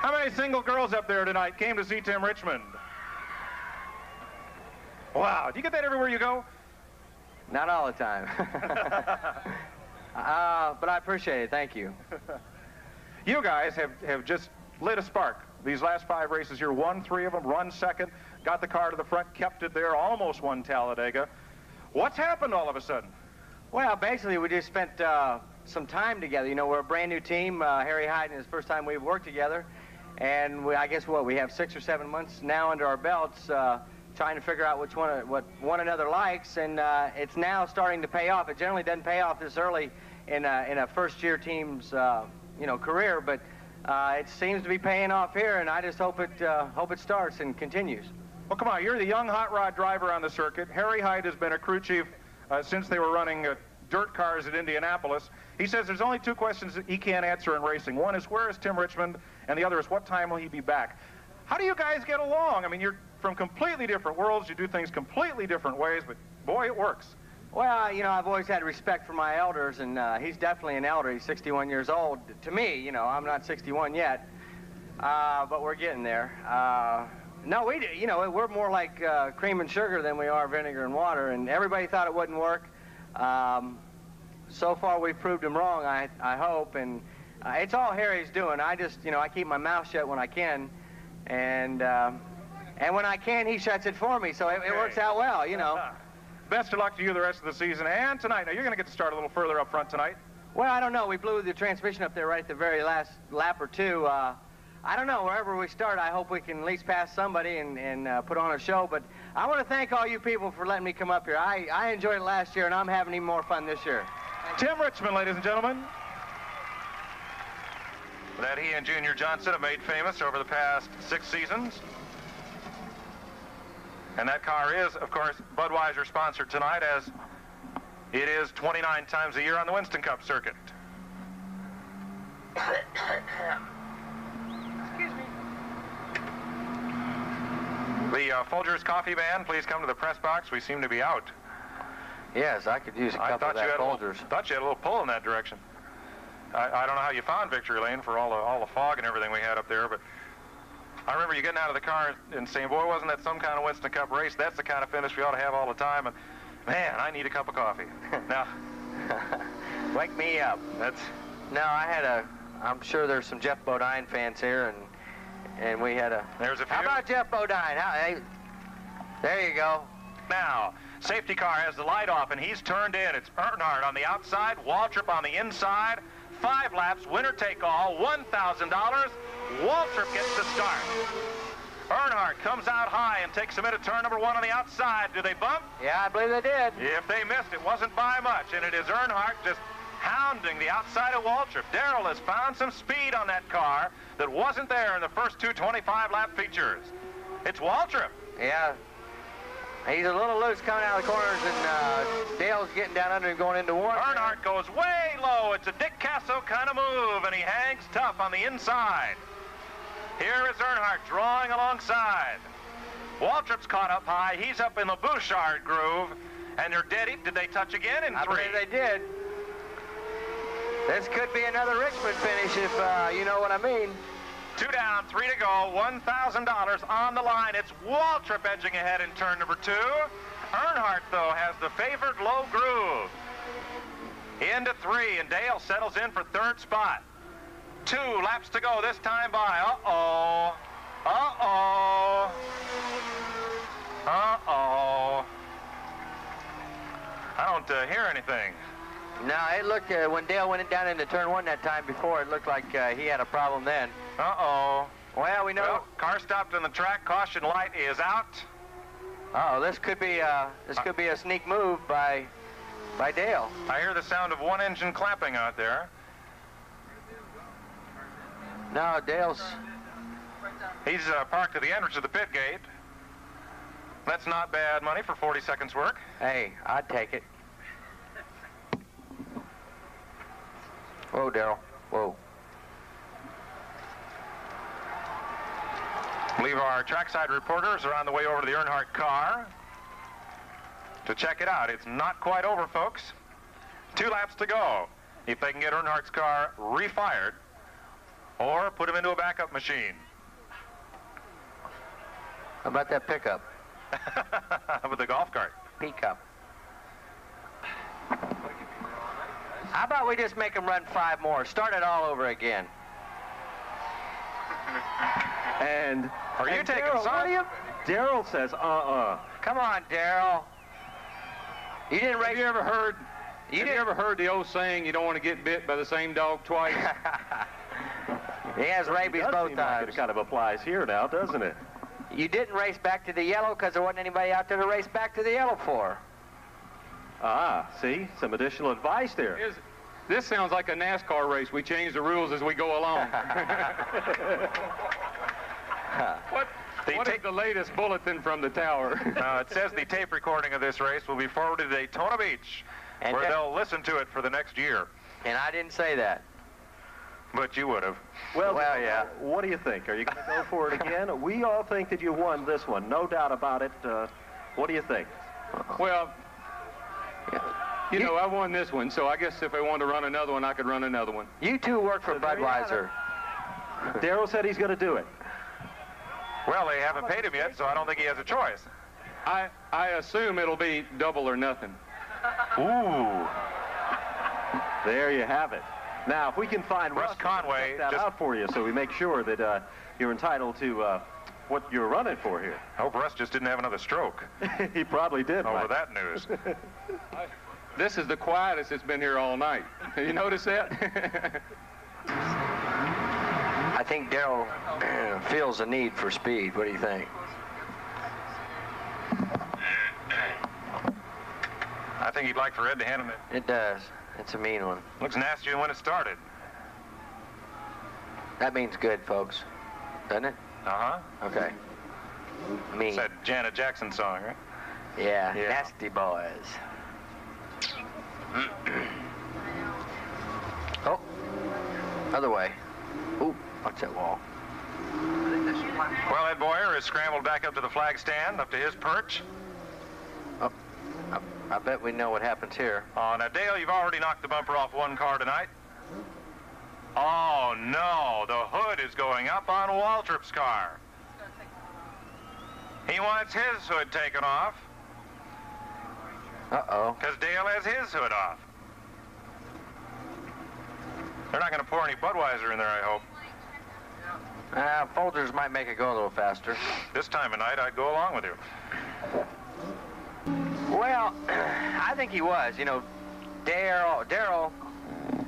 How many single girls up there tonight came to see Tim Richmond? Wow, do you get that everywhere you go? Not all the time. But I appreciate it, thank you. You guys have just lit a spark. These last 5 races here, won 3 of them, run second, got the car to the front, kept it there, almost won Talladega. What's happened all of a sudden? Well, basically, we just spent some time together. You know, we're a brand new team. Harry Hyde and his first time we've worked together. And I guess we have 6 or 7 months now under our belts trying to figure out what one another likes. And it's now starting to pay off. It generally doesn't pay off this early in a first-year team's career, but it seems to be paying off here, and I just hope it starts and continues. Well, come on, you're the young hot rod driver on the circuit. Harry Hyde has been a crew chief since they were running dirt cars at Indianapolis. He says there's only 2 questions that he can't answer in racing. One is, where is Tim Richmond? And the other is, what time will he be back? How do you guys get along? I mean, you're from completely different worlds. You do things completely different ways, but boy, it works. Well, you know, I've always had respect for my elders, and he's definitely an elder. He's 61 years old. To me, you know, I'm not 61 yet, but we're getting there. No, we're more like cream and sugar than we are vinegar and water, and everybody thought it wouldn't work. So far, we've proved him wrong, I hope, and it's all Harry's doing. I just, I keep my mouth shut when I can, and when I can, he shuts it for me, so it works out well, you know. Best of luck to you the rest of the season and tonight. Now, you're going to get to start a little further up front tonight. Well, I don't know. We blew the transmission up there right at the very last lap or 2. I don't know. Wherever we start, I hope we can at least pass somebody and put on a show. But I want to thank all you people for letting me come up here. I enjoyed it last year, and I'm having even more fun this year. Tim Richmond, ladies and gentlemen. That he and Junior Johnson have made famous over the past 6 seasons. And that car is, of course, Budweiser sponsored tonight, as it is 29 times a year on the Winston Cup circuit. Excuse me. The Folgers Coffee Band, please come to the press box. We seem to be out. Yes, I could use a couple of that Folgers. I thought you had a little pull in that direction. I don't know how you found Victory Lane for all the fog and everything we had up there, but I remember you getting out of the car and saying, boy, wasn't that some kind of Winston Cup race? That's the kind of finish we ought to have all the time. And, man, I need a cup of coffee. Now, wake me up. No, I'm sure there's some Jeff Bodine fans here, and we had a... There's a few. How about Jeff Bodine? There you go. Now, safety car has the light off, and he's turned in. It's Earnhardt on the outside, Waltrip on the inside. 5 laps, winner take all, $1,000. Waltrip gets the start. Earnhardt comes out high and takes him into turn number 1 on the outside. Do they bump? Yeah, I believe they did. If they missed, it wasn't by much, and it is Earnhardt just hounding the outside of Waltrip. Darrell has found some speed on that car that wasn't there in the first 2 25-lap features. It's Waltrip. Yeah. He's a little loose coming out of the corners, and Dale's getting down under him going into 1. Earnhardt goes way low. It's a Dick Casso kind of move, and he hangs tough on the inside. Here is Earnhardt drawing alongside. Waltrip's caught up high. He's up in the Bouchard groove, and they're dead. Did they touch again in 3? I believe they did. This could be another Richmond finish if you know what I mean. 2 down, 3 to go, $1,000 on the line. It's Waltrip edging ahead in turn number 2. Earnhardt, though, has the favored low groove. Into 3, and Dale settles in for 3rd spot. 2 laps to go, this time by. Uh-oh. Uh-oh. Uh-oh. I don't hear anything. No, it looked, when Dale went down into turn 1 that time before, it looked like he had a problem then. Uh-oh. Well, we know. Well, car stopped on the track. Caution light is out. Oh, this could be a sneak move by Dale. I hear the sound of 1 engine clapping out there. No, Dale's... He's parked at the entrance of the pit gate. That's not bad money for 40 seconds work. Hey, I'd take it. Whoa, Darrell. Whoa. I believe our trackside reporters are on the way over to the Earnhardt car to check it out. It's not quite over, folks. 2 laps to go. If they can get Earnhardt's car refired, or put him into a backup machine. How about that pickup? With the golf cart. Pickup. How about we just make him run 5 more? Start it all over again. And are you taking some? Darrell says, Come on, Darrell. You didn't race. Have you ever heard? Have you ever heard the old saying, "You don't want to get bit by the same dog twice"? He has rabies both times. Like it kind of applies here now, doesn't it? You didn't race back to the yellow because there wasn't anybody out there to race back to the yellow for. Ah, see, some additional advice there. This sounds like a NASCAR race. We change the rules as we go along. What is the latest bulletin from the tower? It says the tape recording of this race will be forwarded to Daytona Beach, where they'll listen to it for the next year. And I didn't say that. But you would have. Well, yeah. What do you think? Are you going to go for it again? We all think that you won this one, no doubt about it. What do you think? Well, you know, I won this one, so I guess if I wanted to run another one, I could run another one. You two work for Budweiser. Darrell said he's going to do it. Well, they haven't paid him yet, so I don't think he has a choice. I assume it'll be double or nothing. Ooh. There you have it. Now, if we can find Russ Conway, check that out for you, so we make sure that you're entitled to what you're running for here. I hope Russ just didn't have another stroke. He probably did. Over that news. This is the quietest it's been here all night. You notice that? I think Darrell feels a need for speed. What do you think? I think he'd like for Ed to hand him it. It does. It's a mean one. Looks nastier when it started. That means good, folks. Doesn't it? Uh-huh. Okay. Mean. It's that Janet Jackson song, right? Yeah. Nasty boys. Oh. Other way. Ooh. Watch that wall. Well, Ed Boyer has scrambled back up to the flag stand, up to his perch. Oh. I bet we know what happens here. Oh, now, Dale, you've already knocked the bumper off one car tonight. Oh, no. The hood is going up on Waltrip's car. He wants his hood taken off. Uh-oh. Because Dale has his hood off. They're not going to pour any Budweiser in there, I hope. Folgers might make it go a little faster. This time of night, I'd go along with you. Well, I think he was. You know, Darrell,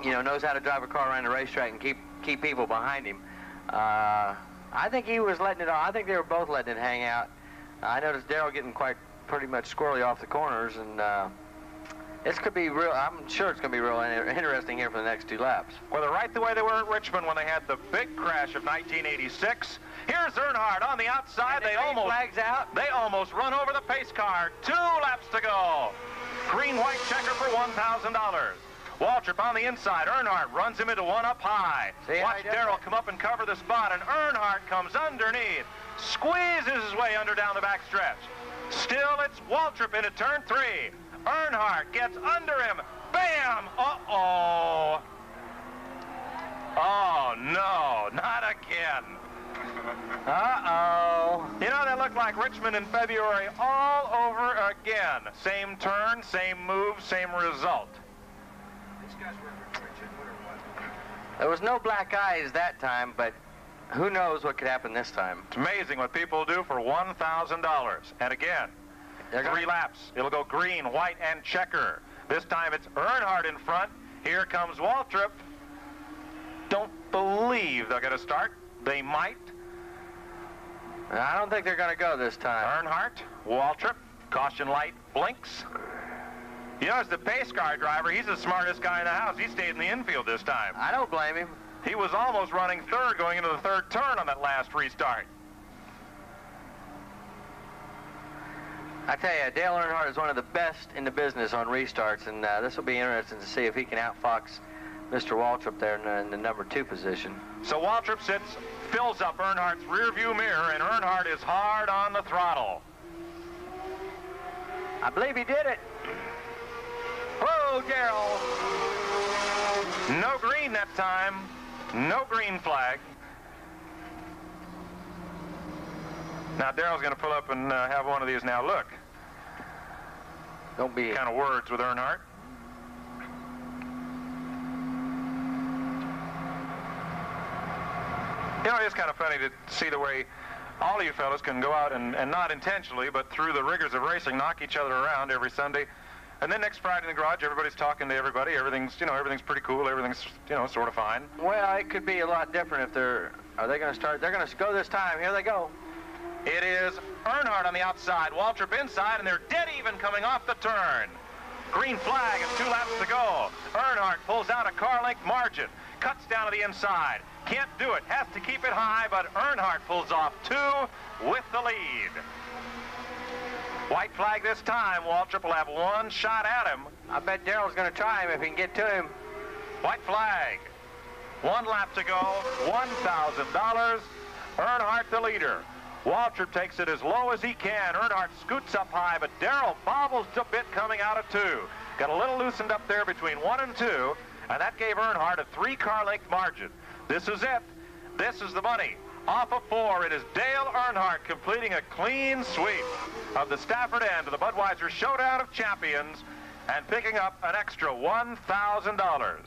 you know, knows how to drive a car around the racetrack and keep people behind him. I think he was letting it on. I think they were both letting it hang out. I noticed Darrell getting pretty much squirrely off the corners, and this could be real. I'm sure it's going to be real interesting here for the next 2 laps. Well, they're right the way they were at Richmond when they had the big crash of 1986. Here's Earnhardt on the outside. They almost run over the pace car. 2 laps to go. Green-white checker for $1,000. Waltrip on the inside. Earnhardt runs him into one up high. Watch Darrell come up and cover the spot, and Earnhardt comes underneath. Squeezes his way down the backstretch. Still, it's Waltrip into turn 3. Earnhardt gets under him. Bam! Uh-oh. Oh, no, not again. Uh-oh. You know, that looked like Richmond in February all over again. Same turn, same move, same result. There was no black eyes that time, but who knows what could happen this time. It's amazing what people do for $1,000. And again, 3 laps. It'll go green, white, and checker. This time it's Earnhardt in front. Here comes Waltrip. Don't believe they're going to start. They might. I don't think they're going to go this time. Earnhardt, Waltrip, caution light blinks. You know, as the pace car driver, he's the smartest guy in the house. He stayed in the infield this time. I don't blame him. He was almost running third going into the 3rd turn on that last restart. I tell you, Dale Earnhardt is one of the best in the business on restarts, and this will be interesting to see if he can outfox Mr. Waltrip there in the number 2 position. So Waltrip fills up Earnhardt's rear view mirror, and Earnhardt is hard on the throttle. I believe he did it. Whoa, Darrell. No green that time. No green flag. Now Darrell's going to pull up and have one of these now. Look. Don't be kind of words with Earnhardt. You know, it's kind of funny to see the way all of you fellas can go out and not intentionally, but through the rigors of racing, knock each other around every Sunday. And then next Friday in the garage, everybody's talking to everybody. Everything's pretty cool. Everything's, sort of fine. Well, it could be a lot different if are they going to start? They're going to go this time. Here they go. It is Earnhardt on the outside, Waltrip inside, and they're dead even coming off the turn. Green flag and 2 laps to go. Earnhardt pulls out a car length margin, cuts down to the inside. Can't do it, has to keep it high, but Earnhardt pulls off 2 with the lead. White flag this time. Waltrip will have 1 shot at him. I bet Darrell's going to try him if he can get to him. White flag. 1 lap to go, $1,000. Earnhardt the leader. Waltrip takes it as low as he can. Earnhardt scoots up high, but Darrell bobbles a bit coming out of 2. Got a little loosened up there between 1 and 2, and that gave Earnhardt a 3-car length margin. This is it. This is the money. Off of 4, it is Dale Earnhardt completing a clean sweep of the Stafford end of the Budweiser Showdown of Champions and picking up an extra $1,000.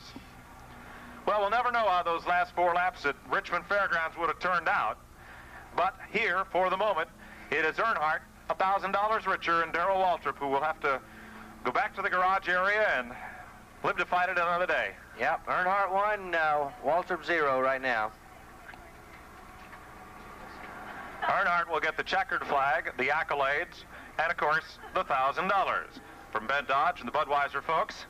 Well, we'll never know how those last 4 laps at Richmond Fairgrounds would have turned out. But here, for the moment, it is Earnhardt, $1,000 richer, and Darrell Waltrip, who will have to go back to the garage area and live to fight it another day. Yep, Earnhardt 1, Waltrip 0 right now. Earnhardt will get the checkered flag, the accolades, and, of course, the $1,000 from Ben Dodge and the Budweiser folks,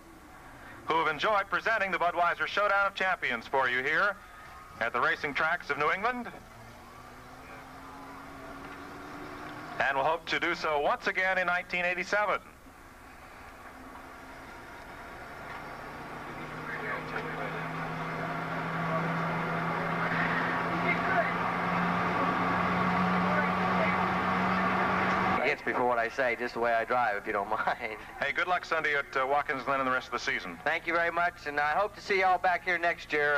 who have enjoyed presenting the Budweiser Showdown of Champions for you here at the racing tracks of New England. And we'll hope to do so once again in 1987. Gets before what I say, just the way I drive, if you don't mind. Hey, good luck Sunday at Watkins Glen and the rest of the season. Thank you very much, and I hope to see y'all back here next year.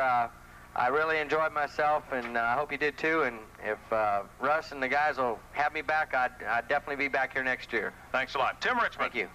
I really enjoyed myself, and I hope you did too. And if Russ and the guys will have me back, I'd definitely be back here next year. Thanks a lot. Tim Richmond. Thank you.